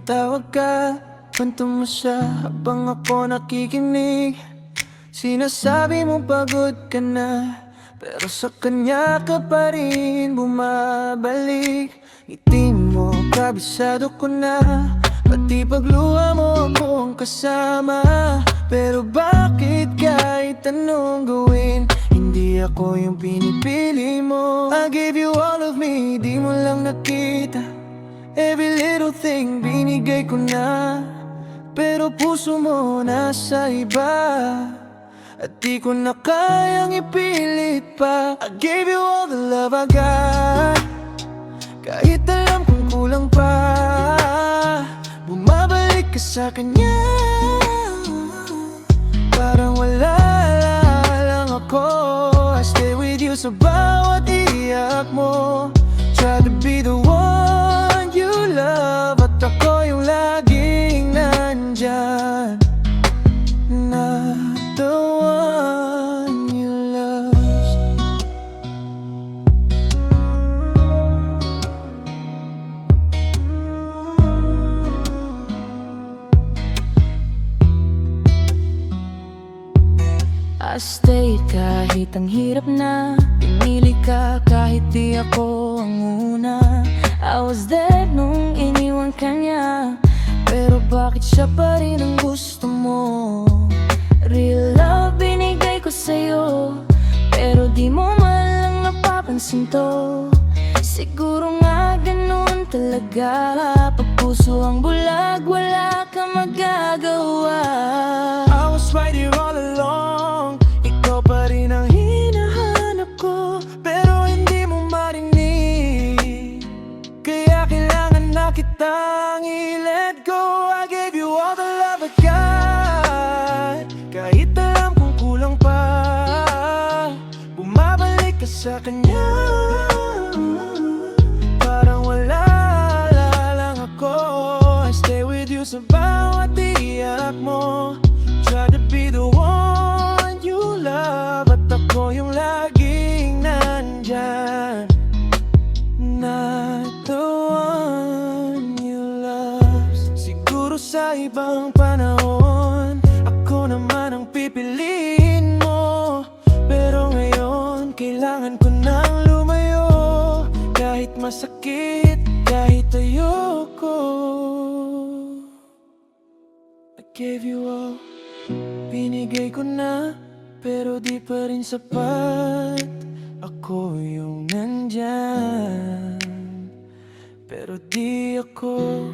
Tumatawag ka, kwento mo siya habang ako nakikinig. Sinasabi mo pagod ka na, pero sa kanya ka pa rin bumabalik. Ngiti mo, kabisado ko na, pati pagluha mo ako ang kasama. Pero bakit kahit anong gawin, hindi ako yung pinipili mo. I gave you all of me, di mo lang nakita. Every little thing binigay ko na, pero puso mo nasa iba, at di ko na kayang ipilit pa. I gave you all the love I got, kahit alam kong kulang pa. Bumabalik ka sa kanya, parang wala lang ako. I stay with you sa bawat iyak mo. Try to be the one you love, at ako yung laging nandyan. Not the one you love. I stayed kahit ang hirap na, pinili ka kahit di ako ang una. I was there nung iniwan ka niya, pero bakit siya pa rin ang gusto mo? Real love binigay ko sa'yo, pero di mo man lang napapansin to. Siguro nga ganun talaga, pag puso ang bulag, wala kang magagawa. I was right here all along, ikaw pa rin ang hinahanap ko, pero hindi mo marinig. Kaya kailangan na kitang i-let go. I gave you all the love I got, kahit alam kong kulang pa. Bumabalik ka sa kanya, parang wala lang ako. I stay with you sa bawat iyak mo. Try to be the one you love, at ako yung laging nandyan. Not the one you love. Siguro sa ibang panahon, ako naman ang pipiliin mo, pero ngayon kailangan ko nang lumayo. Kahit masakit, kahit ayoko. I gave you all, binigay ko na, pero di pa rin sapat. Ako yung nandyan, pero di ako